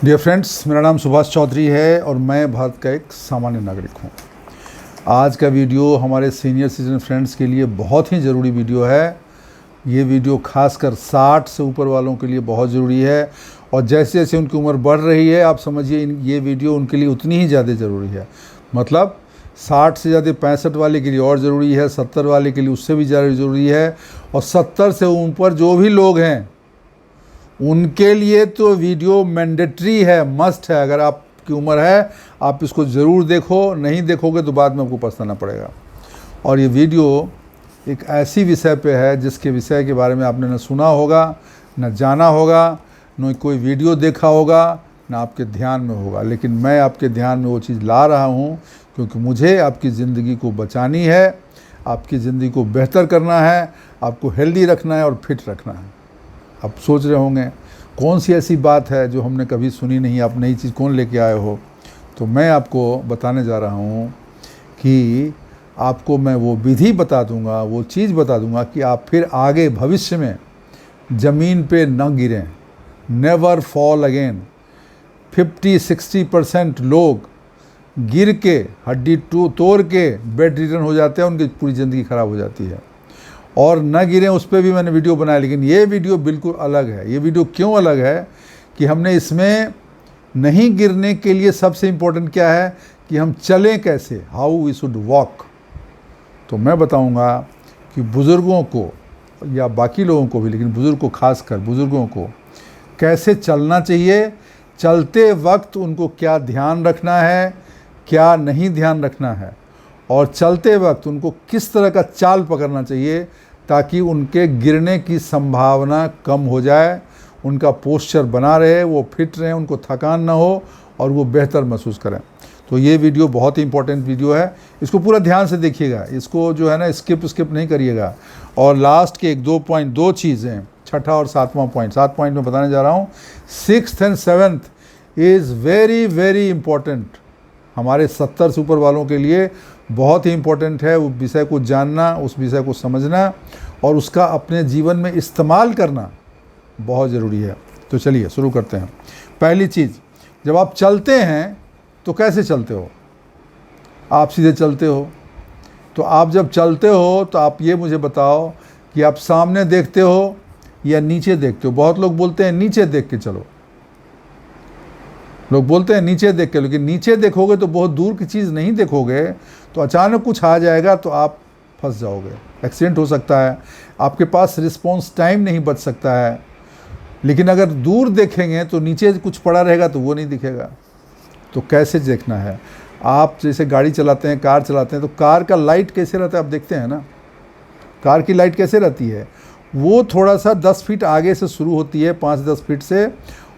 Dear friends, मेरा नाम सुभाष चौधरी है और मैं भारत का एक सामान्य नागरिक हूं। आज का वीडियो हमारे सीनियर सिटीजन फ्रेंड्स के लिए बहुत ही ज़रूरी वीडियो है। ये वीडियो खासकर 60 से ऊपर वालों के लिए बहुत ज़रूरी है और जैसे जैसे उनकी उम्र बढ़ रही है, आप समझिए ये वीडियो उनके लिए उतनी ही ज़्यादा ज़रूरी है। मतलब 60 से ज़्यादा 65 वाले के लिए और ज़रूरी है, 70 वाले के लिए उससे भी ज़्यादा ज़रूरी है और 70 से ऊपर जो भी लोग हैं उनके लिए तो वीडियो मैंडेटरी है, मस्ट है। अगर आपकी उम्र है आप इसको ज़रूर देखो, नहीं देखोगे तो बाद में आपको पछताना पड़ेगा। और ये वीडियो एक ऐसी विषय पे है जिसके विषय के बारे में आपने न सुना होगा, न जाना होगा, न कोई वीडियो देखा होगा, न आपके ध्यान में होगा। लेकिन मैं आपके ध्यान में वो चीज़ ला रहा हूँ क्योंकि मुझे आपकी ज़िंदगी को बचानी है, आपकी ज़िंदगी को बेहतर करना है, आपको हेल्दी रखना है और फिट रखना है। आप सोच रहे होंगे कौन सी ऐसी बात है जो हमने कभी सुनी नहीं, आप नई चीज़ कौन लेके आए हो। तो मैं आपको बताने जा रहा हूँ कि आपको मैं वो विधि बता दूँगा, वो चीज़ बता दूँगा कि आप फिर आगे भविष्य में ज़मीन पे न गिरें, नेवर फॉल अगेन। 50-60% लोग गिर के हड्डी तोड़ के बेड रिटर्न हो जाते हैं, उनकी पूरी ज़िंदगी ख़राब हो जाती है। और न गिरें उस पर भी मैंने वीडियो बनाया, लेकिन ये वीडियो बिल्कुल अलग है। ये वीडियो क्यों अलग है कि हमने इसमें नहीं गिरने के लिए सबसे इम्पोर्टेंट क्या है कि हम चलें कैसे, हाउ वी शुड वॉक। तो मैं बताऊंगा कि बुज़ुर्गों को या बाकी लोगों को भी, लेकिन बुज़ुर्ग को खासकर बुज़ुर्गों को कैसे चलना चाहिए, चलते वक्त उनको क्या ध्यान रखना है, क्या नहीं ध्यान रखना है, और चलते वक्त उनको किस तरह का चाल पकड़ना चाहिए ताकि उनके गिरने की संभावना कम हो जाए, उनका पोस्चर बना रहे, वो फिट रहें, उनको थकान ना हो और वो बेहतर महसूस करें। तो ये वीडियो बहुत ही इंपॉर्टेंट वीडियो है, इसको पूरा ध्यान से देखिएगा, इसको जो है ना स्किप नहीं करिएगा। और लास्ट के 2 चीज़ें, छठा और 7वां पॉइंट, 7 पॉइंट में बताने जा रहा हूँ। 6th and 7th is very very important. हमारे 70 से ऊपर वालों के लिए बहुत ही इम्पोर्टेंट है उस विषय को जानना, उस विषय को समझना और उसका अपने जीवन में इस्तेमाल करना बहुत ज़रूरी है। तो चलिए शुरू करते हैं। पहली चीज़, जब आप चलते हैं तो कैसे चलते हो? आप सीधे चलते हो। तो आप जब चलते हो तो आप ये मुझे बताओ कि आप सामने देखते हो या नीचे देखते हो। बहुत लोग बोलते हैं नीचे देख के चलो, लोग बोलते हैं नीचे देख के, लेकिन नीचे देखोगे तो बहुत दूर की चीज़ नहीं देखोगे, तो अचानक कुछ आ जाएगा तो आप फंस जाओगे, एक्सीडेंट हो सकता है, आपके पास रिस्पॉन्स टाइम नहीं बच सकता है। लेकिन अगर दूर देखेंगे तो नीचे कुछ पड़ा रहेगा तो वो नहीं दिखेगा। तो कैसे देखना है? आप जैसे गाड़ी चलाते हैं, कार चलाते हैं, तो कार का लाइट कैसे रहता है आप देखते हैं ना। कार की लाइट कैसे रहती है? वो थोड़ा सा 10 फीट आगे से शुरू होती है, 5-10 फीट से,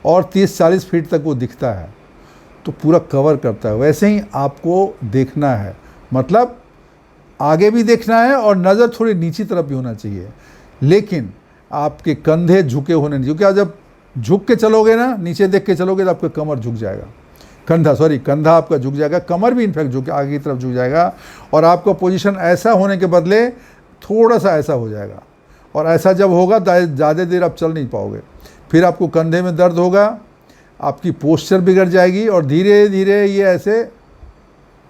और 30-40 फीट तक वो दिखता है, तो पूरा कवर करता है। वैसे ही आपको देखना है, मतलब आगे भी देखना है और नज़र थोड़ी नीची तरफ भी होना चाहिए, लेकिन आपके कंधे झुके होने नहीं, क्योंकि आप जब झुक के चलोगे ना, नीचे देख के चलोगे, तो आपका कमर झुक जाएगा, कंधा आपका झुक जाएगा, कमर भी इनफैक्ट झुक आगे की तरफ झुक जाएगा, और आपका पोजीशन ऐसा होने के बदले थोड़ा सा ऐसा हो जाएगा। और ऐसा जब होगा ज़्यादा देर आप चल नहीं पाओगे, फिर आपको कंधे में दर्द होगा, आपकी पोस्चर बिगड़ जाएगी और धीरे धीरे ये ऐसे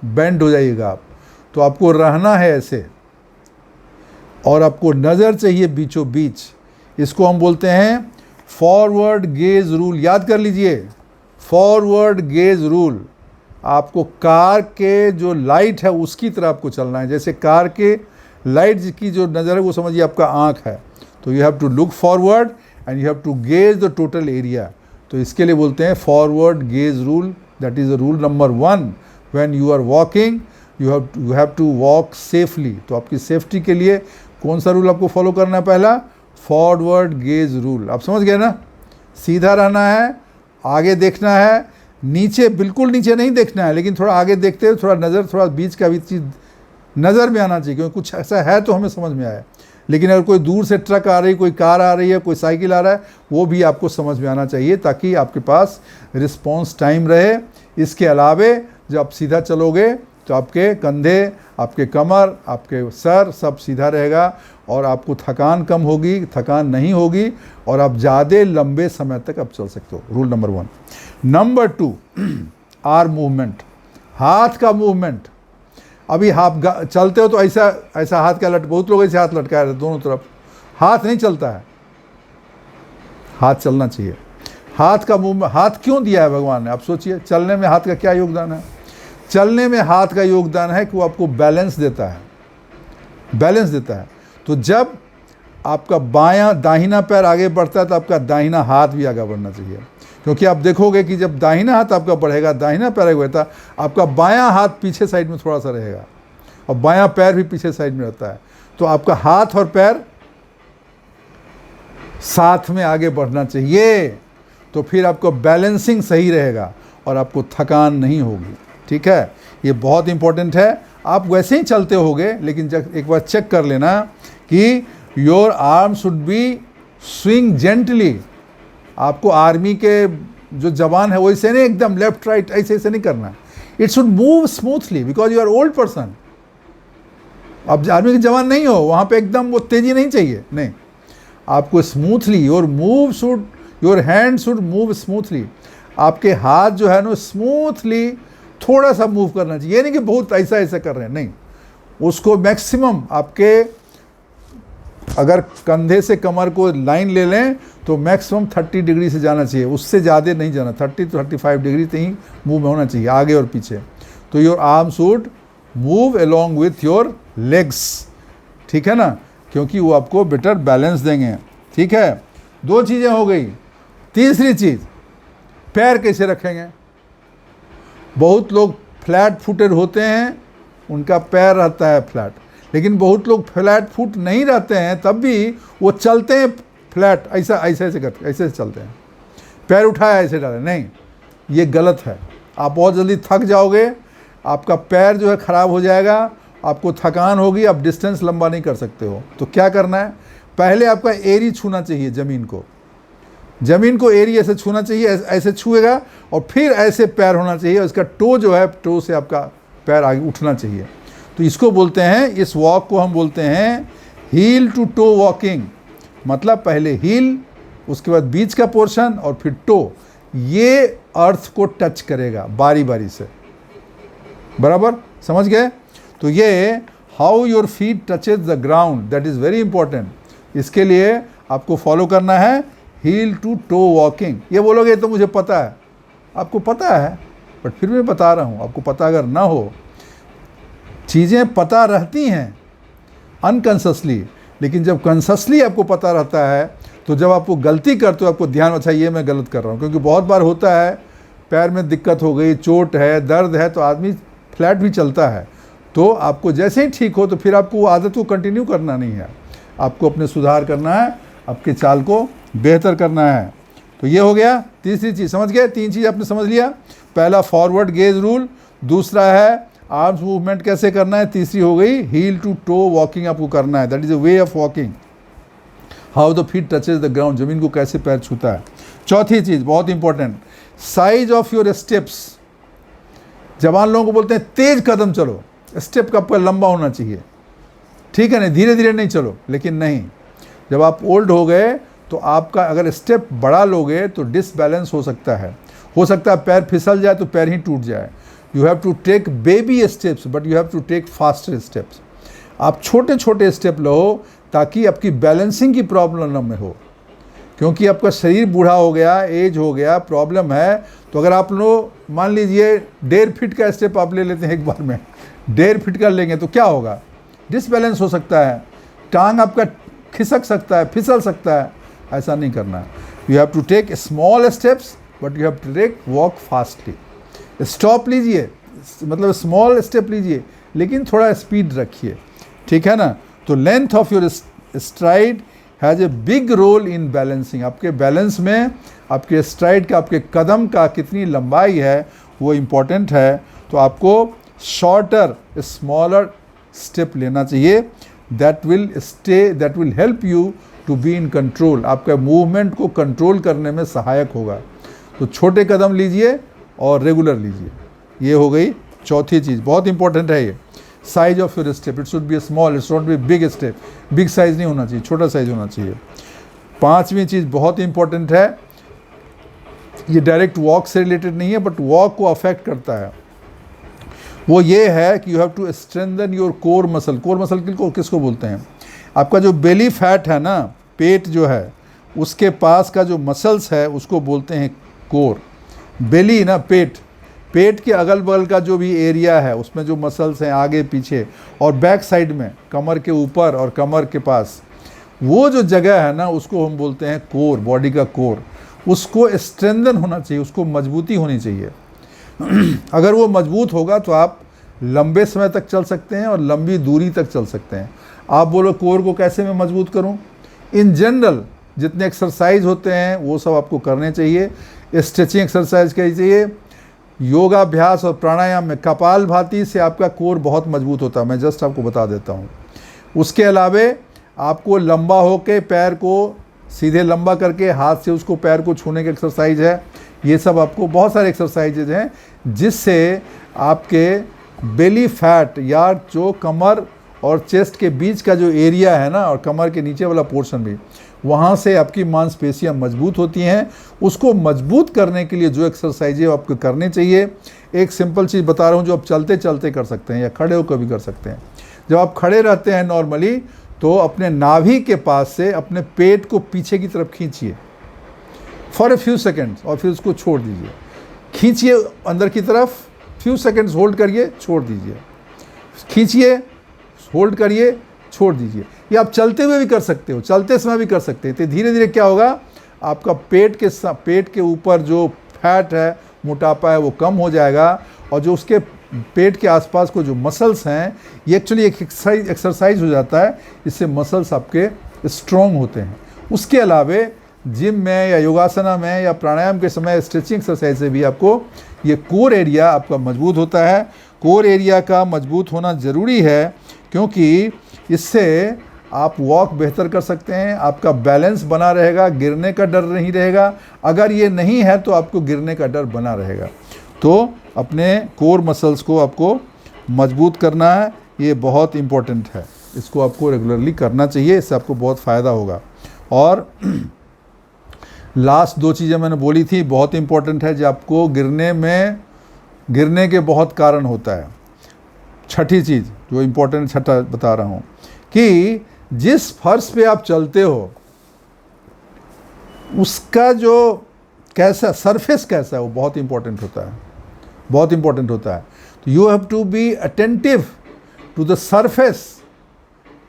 बेंड हो जाइएगा आप। तो आपको रहना है ऐसे, और आपको नज़र चाहिए बीचों बीच। इसको हम बोलते हैं फॉरवर्ड गेज रूल। याद कर लीजिए, फॉरवर्ड गेज रूल। आपको कार के जो लाइट है उसकी तरह आपको चलना है। जैसे कार के लाइट की जो नज़र है वो समझिए आपका आँख है, तो you have to look forward and you have to gaze the total area. तो इसके लिए बोलते हैं forward gaze rule. That is the rule number 1। When you are walking you have to walk safely. तो आपकी सेफ्टी के लिए कौन सा रूल आपको फॉलो करना है? पहला, फॉरवर्ड गेज रूल। आप समझ गए ना? सीधा रहना है, आगे देखना है, नीचे बिल्कुल नीचे नहीं देखना है, लेकिन थोड़ा आगे देखते हुए थोड़ा नज़र, थोड़ा बीच का भी चीज़ नज़र में आना चाहिए, क्योंकि कुछ ऐसा है तो हमें समझ में आए। लेकिन अगर कोई दूर से ट्रक आ रही, कोई कार आ रही है, कोई साइकिल आ रहा है, वो भी आपको समझ में आना चाहिए ताकि आपके पास रिस्पॉन्स टाइम रहे। इसके अलावे जब आप सीधा चलोगे तो आपके कंधे, आपके कमर, आपके सर सब सीधा रहेगा और आपको थकान कम होगी, थकान नहीं होगी और आप ज़्यादा लंबे समय तक आप चल सकते हो। Rule number 1। Number 2 arm movement, हाथ का मूवमेंट। अभी आप चलते हो तो ऐसा ऐसा हाथ का बहुत लोग ऐसे हाथ लटकाए रहते दोनों तरफ, हाथ नहीं चलता है, हाथ चलना चाहिए। हाथ का मूवमेंट, हाथ क्यों दिया है भगवान ने, आप सोचिए। चलने में हाथ का क्या योगदान है? चलने में हाथ का योगदान है कि वो आपको बैलेंस देता है, बैलेंस देता है। तो जब आपका दाहिना पैर आगे बढ़ता है तो आपका दाहिना हाथ भी आगे बढ़ना चाहिए, क्योंकि आप देखोगे कि जब दाहिना हाथ आपका बढ़ेगा, दाहिना पैर आगे बढ़ता, आपका बायां हाथ पीछे साइड में थोड़ा सा रहेगा और बायां पैर भी पीछे साइड में रहता है। तो आपका हाथ और पैर साथ में आगे बढ़ना चाहिए, तो फिर आपको बैलेंसिंग सही रहेगा और आपको थकान नहीं होगी। ठीक है, ये बहुत इंपॉर्टेंट है। आप वैसे ही चलते होगे, लेकिन जब एक बार चेक कर लेना कि your arm should be swing gently. आपको आर्मी के जो जवान है वैसे नहीं एकदम लेफ्ट राइट ऐसे ऐसे नहीं करना, it should move smoothly because you are old person. आप आर्मी के जवान नहीं हो, वहाँ पे एकदम वो तेजी नहीं चाहिए, नहीं, आपको smoothly your hand should move smoothly. आपके हाथ जो है ना स्मूथली थोड़ा सा मूव करना चाहिए, ये नहीं कि बहुत ऐसा ऐसा कर रहे हैं, नहीं, उसको मैक्सिमम आपके अगर कंधे से कमर को लाइन ले लें तो मैक्सिमम 30 डिग्री से जाना चाहिए, उससे ज़्यादा नहीं जाना, 30 to 35 डिग्री तक ही मूव होना चाहिए आगे और पीछे। तो your arm should move along with your legs, ठीक है ना, क्योंकि वो आपको बेटर बैलेंस देंगे। ठीक है, 2 चीज़ें हो गई। तीसरी चीज़, पैर कैसे रखेंगे। बहुत लोग फ्लैट फुटेड होते हैं, उनका पैर रहता है फ्लैट, लेकिन बहुत लोग फ्लैट फुट नहीं रहते हैं, तब भी वो चलते हैं फ्लैट, ऐसा ऐसे ऐसे करते, ऐसे ऐसे चलते हैं, पैर उठाया ऐसे डाले, नहीं, ये गलत है। आप बहुत जल्दी थक जाओगे, आपका पैर जो है ख़राब हो जाएगा, आपको थकान होगी, आप डिस्टेंस लंबा नहीं कर सकते हो। तो क्या करना है, पहले आपका एरी छूना चाहिए ज़मीन को एरी ऐसे छूना चाहिए, ऐसे छुएगा और फिर ऐसे पैर होना चाहिए, उसका टो जो है, टो से आपका पैर आगे उठना चाहिए। तो इसको बोलते हैं, इस वॉक को हम बोलते हैं हील टू टो वॉकिंग। मतलब पहले हील, उसके बाद बीच का पोर्शन और फिर टो, ये अर्थ को टच करेगा बारी बारी से, बराबर, समझ गए। तो ये how your feet touches the ground, that is very important. इसके लिए आपको फॉलो करना है हील टू टो वॉकिंग। ये बोलोगे तो मुझे पता है, आपको पता है, बट फिर मैं बता रहा हूँ, आपको पता अगर ना हो, चीज़ें पता रहती हैं अनकॉन्शसली, लेकिन जब कॉन्शसली आपको पता रहता है तो जब आपको गलती करते हो आपको ध्यान, अच्छा ये मैं गलत कर रहा हूँ। क्योंकि बहुत बार होता है पैर में दिक्कत हो गई, चोट है, दर्द है, तो आदमी फ्लैट भी चलता है। तो आपको जैसे ही ठीक हो तो फिर आपको वो आदत को कंटिन्यू करना नहीं है, आपको अपने सुधार करना है, आपके चाल को बेहतर करना है। तो ये हो गया तीसरी चीज़, समझ गए। 3 चीज़ आपने समझ लिया। पहला फॉरवर्ड गेज रूल, दूसरा है आर्म्स मूवमेंट कैसे करना है, तीसरी हो गई हील टू टो वॉकिंग आपको करना है, that is a way of walking, how the feet touches the ground, ज़मीन को कैसे पैर छूता है। चौथी चीज़ बहुत important, size of your steps. जवान लोगों को बोलते हैं तेज कदम चलो, स्टेप का आपका लंबा होना चाहिए, ठीक है ना, धीरे धीरे नहीं चलो। लेकिन नहीं, जब आप ओल्ड हो गए तो आपका अगर स्टेप बड़ा लोगे तो डिसबैलेंस हो सकता है पैर फिसल जाए तो पैर ही टूट जाए। You have to take baby steps, but you have to take faster steps. आप छोटे छोटे स्टेप लो ताकि आपकी बैलेंसिंग की प्रॉब्लम न हो, क्योंकि आपका शरीर बूढ़ा हो गया, एज हो गया, प्रॉब्लम है। तो अगर आप लोग मान लीजिए 1.5 फीट का स्टेप आप ले लेते हैं एक बार में, 1.5 फीट का लेंगे तो क्या होगा, डिसबैलेंस हो सकता है, टांग आपका खिसक सकता है, फिसल सकता है। ऐसा नहीं करना है। You have to take small steps but you have to take walk fastly. Stop लीजिए, मतलब स्मॉल स्टेप लीजिए, लेकिन थोड़ा स्पीड रखिए, ठीक है ना। तो length of your stride has a big role in balancing. आपके बैलेंस में आपके स्ट्राइड का, आपके कदम का कितनी लंबाई है वो इम्पॉर्टेंट है। तो आपको शॉर्टर स्मॉलर स्टेप लेना चाहिए, that will help you to be in control, आपका मूवमेंट को कंट्रोल करने में सहायक होगा। तो छोटे कदम लीजिए और रेगुलर लीजिए। ये हो गई चौथी चीज़, बहुत इंपॉर्टेंट है ये। Size of your step, it should be small, it should be big step, big size नहीं होना चाहिए, छोटा साइज होना चाहिए। 5वीं चीज़ बहुत इंपॉर्टेंट है, ये डायरेक्ट वॉक से रिलेटेड नहीं है, बट वॉक को अफेक्ट करता है। वो ये है कि you have to strengthen your core muscle. Core muscle किसको बोलते हैं? आपका जो बेली फैट है ना, पेट जो है, उसके पास का जो मसल्स है उसको बोलते हैं कोर। बेली ना, पेट के अगल बगल का जो भी एरिया है उसमें जो मसल्स हैं आगे पीछे और बैक साइड में, कमर के ऊपर और कमर के पास, वो जो जगह है ना उसको हम बोलते हैं कोर, बॉडी का कोर। उसको स्ट्रेंथन होना चाहिए, उसको मजबूती होनी चाहिए। अगर वो मजबूत होगा तो आप लंबे समय तक चल सकते हैं और लंबी दूरी तक चल सकते हैं। आप बोलो कोर को कैसे मैं मजबूत करूं? इन जनरल जितने एक्सरसाइज होते हैं वो सब आपको करने चाहिए। स्ट्रेचिंग एक्सरसाइज करनी चाहिए। योगाभ्यास और प्राणायाम में कपालभाति से आपका कोर बहुत मजबूत होता है, मैं जस्ट आपको बता देता हूँ। उसके अलावे आपको लंबा होके पैर को सीधे लंबा करके हाथ से उसको पैर को छूने की एक्सरसाइज है। ये सब आपको बहुत सारे एक्सरसाइजेज हैं जिससे आपके बेली फैट या जो कमर और चेस्ट के बीच का जो एरिया है ना, और कमर के नीचे वाला पोर्शन भी, वहाँ से आपकी मांसपेशियाँ मजबूत होती हैं। उसको मजबूत करने के लिए जो एक्सरसाइजें आपको करने चाहिए, एक सिंपल चीज़ बता रहा हूँ जो आप चलते चलते कर सकते हैं या खड़े होकर भी कर सकते हैं। जब आप खड़े रहते हैं नॉर्मली तो अपने नाभि के पास से अपने पेट को पीछे की तरफ खींचिए फॉर ए फ्यू सेकेंड्स और फिर उसको छोड़ दीजिए। खींचिए अंदर की तरफ, फ्यू सेकेंड्स होल्ड करिए, छोड़ दीजिए, खींचिए, होल्ड करिए, छोड़ दीजिए। ये आप चलते हुए भी कर सकते हो, चलते समय भी कर सकते हैं। तो धीरे धीरे क्या होगा, आपका पेट के ऊपर जो फैट है, मोटापा है, वो कम हो जाएगा और जो उसके पेट के आसपास को जो मसल्स हैं, ये एक्चुअली एक एक्सरसाइज हो जाता है। इससे मसल्स आपके स्ट्रॉन्ग होते हैं। उसके अलावे जिम में या योगासना में या प्राणायाम के समय स्ट्रेचिंग एक्सरसाइज से भी आपको ये कोर एरिया आपका मजबूत होता है। कोर एरिया का मजबूत होना ज़रूरी है क्योंकि इससे आप वॉक बेहतर कर सकते हैं, आपका बैलेंस बना रहेगा, गिरने का डर नहीं रहेगा। अगर ये नहीं है तो आपको गिरने का डर बना रहेगा। तो अपने कोर मसल्स को आपको मजबूत करना है, ये बहुत इम्पोर्टेंट है। इसको आपको रेगुलरली करना चाहिए, इससे आपको बहुत फ़ायदा होगा। और लास्ट दो चीज़ें मैंने बोली थी, बहुत इम्पोर्टेंट है, जो आपको गिरने के बहुत कारण होता है। छठी चीज़ जो इम्पोर्टेंट, छठा बता रहा हूँ कि जिस फर्श पे आप चलते हो उसका जो कैसा सरफेस कैसा है वो बहुत इम्पोर्टेंट होता है, बहुत इम्पोर्टेंट होता है। तो you have to be attentive to the surface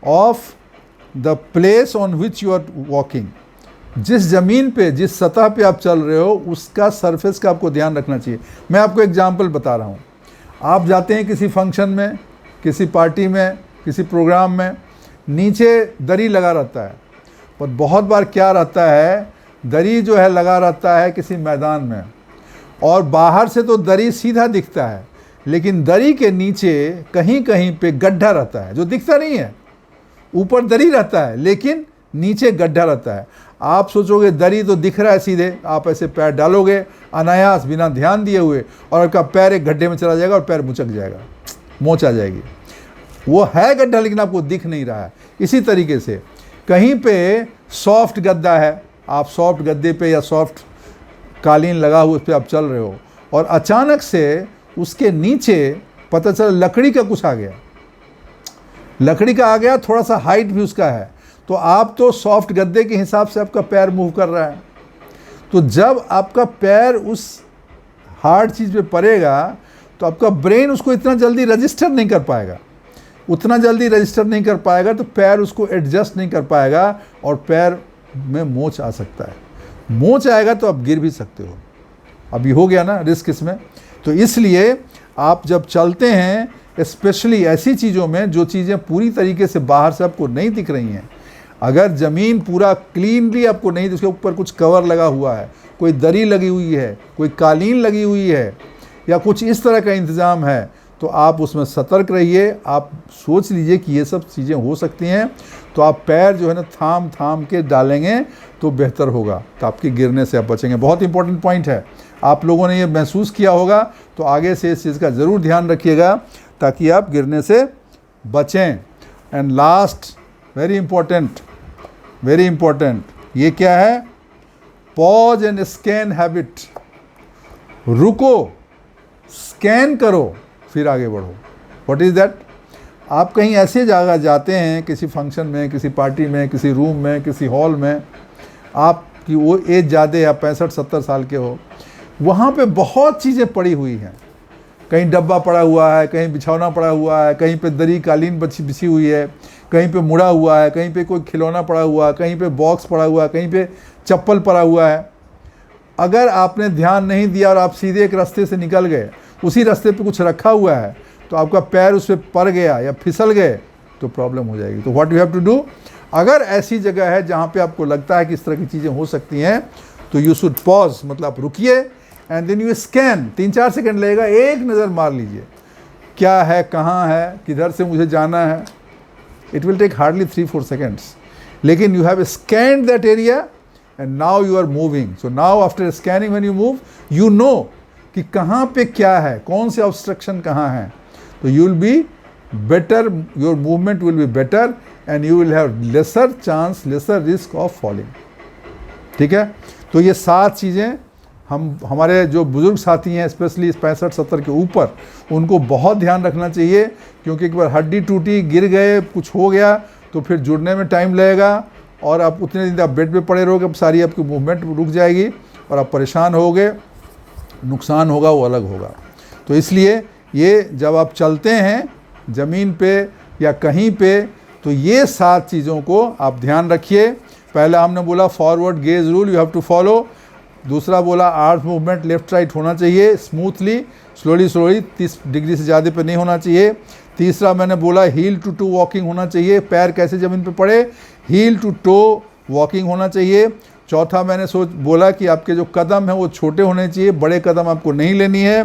of the place on which you are walking. जिस ज़मीन पे, जिस सतह पे आप चल रहे हो उसका सरफेस का आपको ध्यान रखना चाहिए। मैं आपको एग्जांपल बता रहा हूँ। आप जाते हैं किसी फंक्शन में, किसी पार्टी में, किसी प्रोग्राम में, नीचे दरी लगा रहता है, पर बहुत बार क्या रहता है, दरी जो है लगा रहता है किसी मैदान में और बाहर से तो दरी सीधा दिखता है, लेकिन दरी के नीचे कहीं कहीं पे गड्ढा रहता है जो दिखता नहीं है। ऊपर दरी रहता है लेकिन नीचे गड्ढा रहता है। आप सोचोगे दरी तो दिख रहा है सीधे, आप ऐसे पैर डालोगे अनायास बिना ध्यान दिए हुए और आपका पैर एक गड्ढे में चला जाएगा और पैर मुचक जाएगा, मोच आ जाएगी। वो है गड्ढा लेकिन आपको दिख नहीं रहा है। इसी तरीके से कहीं पे सॉफ्ट गद्दा है, आप सॉफ्ट गद्दे पे या सॉफ्ट कालीन लगा हुआ उस पर आप चल रहे हो और अचानक से उसके नीचे पता चला लकड़ी का कुछ आ गया, लकड़ी का आ गया, थोड़ा सा हाइट भी उसका है, तो आप तो सॉफ्ट गद्दे के हिसाब से आपका पैर मूव कर रहा है। तो जब आपका पैर उस हार्ड चीज़ पे पड़ेगा तो आपका ब्रेन उसको इतना जल्दी रजिस्टर नहीं कर पाएगा, उतना जल्दी रजिस्टर नहीं कर पाएगा, तो पैर उसको एडजस्ट नहीं कर पाएगा और पैर में मोच आ सकता है। मोच आएगा तो आप गिर भी सकते हो। अभी हो गया ना रिस्क इसमें। तो इसलिए आप जब चलते हैं स्पेशली ऐसी चीज़ों में जो चीज़ें पूरी तरीके से बाहर से आपको नहीं दिख रही हैं, अगर ज़मीन पूरा क्लीनली आपको नहीं, उसके ऊपर कुछ कवर लगा हुआ है, कोई दरी लगी हुई है, कोई कालीन लगी हुई है या कुछ इस तरह का इंतज़ाम है, तो आप उसमें सतर्क रहिए। आप सोच लीजिए कि ये सब चीज़ें हो सकती हैं, तो आप पैर जो है ना थाम थाम के डालेंगे तो बेहतर होगा, तो आपके गिरने से आप बचेंगे। बहुत इंपॉर्टेंट पॉइंट है, आप लोगों ने ये महसूस किया होगा, तो आगे से इस चीज़ का ज़रूर ध्यान रखिएगा ताकि आप गिरने से बचें। एंड लास्ट वेरी इंपॉर्टेंट, ये क्या है, पॉज एंड स्कैन हैबिट। रुको, स्कैन करो, फिर आगे बढ़ो। What is that? आप कहीं ऐसे जगह जाते हैं, किसी फंक्शन में, किसी पार्टी में, किसी रूम में, किसी हॉल में, आपकी वो एज ज़्यादा है, आप 65-70 साल के हो, वहाँ पे बहुत चीज़ें पड़ी हुई हैं। कहीं डब्बा पड़ा हुआ है, कहीं बिछौना पड़ा हुआ है, कहीं पे दरी कालीन बिछी हुई है, कहीं पे मुड़ा हुआ है, कहीं पे कोई खिलौना पड़ा हुआ है, कहीं पे बॉक्स पड़ा हुआ है, कहीं पे चप्पल पड़ा हुआ है। अगर आपने ध्यान नहीं दिया और आप सीधे एक रास्ते से निकल गए, उसी रास्ते पे कुछ रखा हुआ है, तो आपका पैर उस पर पड़ गया या फिसल गए तो प्रॉब्लम हो जाएगी। तो what you have to do, अगर ऐसी जगह है जहाँ पे आपको लगता है कि इस तरह की चीज़ें हो सकती हैं, तो यू शुड पॉज, मतलब आप रुकिए and then you scan. 3-4 second लगेगा, एक नज़र मार लीजिए, क्या है, कहाँ है, किधर से मुझे जाना है। It will take hardly 3-4 seconds, लेकिन you have scanned that area and now you are moving. So now after scanning when you move, you know कि कहाँ पे क्या है, कौन से ऑब्स्ट्रक्शन कहाँ है। तो you will be better, your movement will be better and you will have lesser chance, lesser risk of falling. ठीक है, तो ये 7 चीज़ें हमारे जो बुज़ुर्ग साथी हैं, स्पेशली 65-70 के ऊपर, उनको बहुत ध्यान रखना चाहिए, क्योंकि एक बार हड्डी टूटी, गिर गए, कुछ हो गया तो फिर जुड़ने में टाइम लगेगा और आप उतने दिन आप बेड पे पड़े रहोगे, अब सारी आपकी मूवमेंट रुक जाएगी और आप परेशान होगे, नुकसान होगा वो अलग होगा। तो इसलिए ये जब आप चलते हैं ज़मीन पे या कहीं पे, तो ये 7 चीज़ों को आप ध्यान रखिए। पहला हमने बोला forward gaze rule you have to follow. दूसरा बोला आर्म मूवमेंट लेफ्ट राइट होना चाहिए, स्मूथली, स्लोली 30 डिग्री से ज़्यादा पे नहीं होना चाहिए। तीसरा मैंने बोला हील टू टो वॉकिंग होना चाहिए, पैर कैसे ज़मीन पे पड़े, हील टू टो वॉकिंग होना चाहिए। चौथा मैंने बोला कि आपके जो कदम हैं वो छोटे होने चाहिए, बड़े कदम आपको नहीं लेनी है।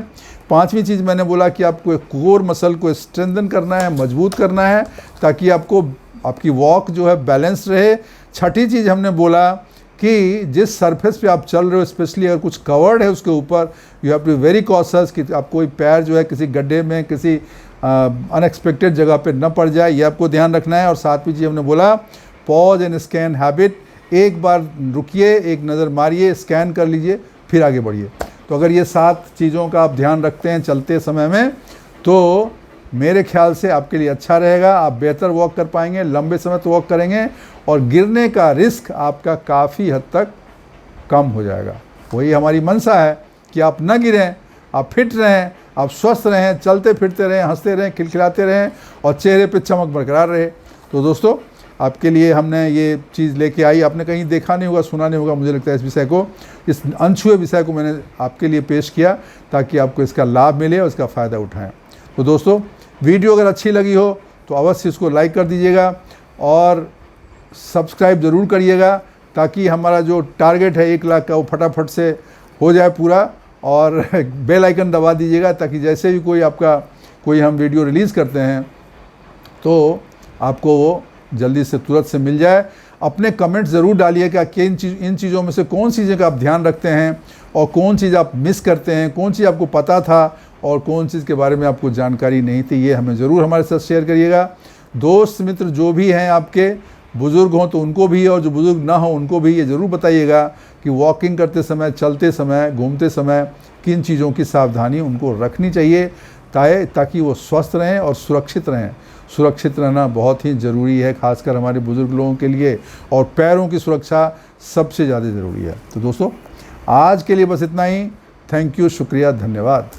5वीं चीज़ मैंने बोला कि आपको एक कोर मसल को स्ट्रेंथन करना है, मजबूत करना है, ताकि आपकी वॉक जो है बैलेंस रहे। 6ठी चीज़ हमने बोला कि जिस सरफेस पे आप चल रहे हो, स्पेशली अगर कुछ कवर्ड है उसके ऊपर, you have to be very cautious कि आप कोई पैर जो है किसी गड्ढे में, किसी अनएक्सपेक्टेड जगह पे न पड़ जाए, ये आपको ध्यान रखना है। और 7वीं चीज़ हमने बोला पॉज एंड स्कैन हैबिट, एक बार रुकिए, एक नज़र मारिए, स्कैन कर लीजिए, फिर आगे बढ़िए। तो अगर ये 7 चीज़ों का आप ध्यान रखते हैं चलते समय में, तो मेरे ख्याल से आपके लिए अच्छा रहेगा, आप बेहतर वॉक कर पाएंगे, लंबे समय तक वॉक करेंगे और गिरने का रिस्क आपका काफ़ी हद तक कम हो जाएगा। वही हमारी मंशा है कि आप न गिरें, आप फिट रहें, आप स्वस्थ रहें, चलते फिरते रहें, हंसते रहें, खिलखिलाते रहें और चेहरे पे चमक बरकरार रहे। तो दोस्तों, आपके लिए हमने ये चीज़ लेके आई, आपने कहीं देखा नहीं होगा, सुना नहीं होगा, मुझे लगता है इस विषय को, इस अनछुए विषय को मैंने आपके लिए पेश किया ताकि आपको इसका लाभ मिले और इसका फ़ायदा उठाएं। तो दोस्तों, वीडियो अगर अच्छी लगी हो तो अवश्य इसको लाइक कर दीजिएगा और सब्सक्राइब ज़रूर करिएगा, ताकि हमारा जो टारगेट है 1 लाख का वो फटाफट से हो जाए पूरा। और बेल आइकन दबा दीजिएगा ताकि जैसे भी कोई हम वीडियो रिलीज़ करते हैं तो आपको वो जल्दी से तुरंत से मिल जाए। अपने कमेंट ज़रूर डालिएगा कि इन चीज़ों में से कौन सी चीज़ का आप ध्यान रखते हैं और कौन चीज़ आप मिस करते हैं, कौन चीज़ आपको पता था और कौन चीज़ के बारे में आपको जानकारी नहीं थी। ये हमें ज़रूर हमारे साथ शेयर करिएगा। दोस्त मित्र जो भी हैं आपके, बुज़ुर्ग हों तो उनको भी, और जो बुज़ुर्ग ना हो उनको भी ये ज़रूर बताइएगा कि वॉकिंग करते समय, चलते समय, घूमते समय किन चीज़ों की सावधानी उनको रखनी चाहिए, ताकि वो स्वस्थ रहें और सुरक्षित रहें। सुरक्षित रहना बहुत ही ज़रूरी है, खासकर हमारे बुज़ुर्ग लोगों के लिए, और पैरों की सुरक्षा सबसे ज़्यादा ज़रूरी है। तो दोस्तों, आज के लिए बस इतना ही। थैंक यू, शुक्रिया, धन्यवाद।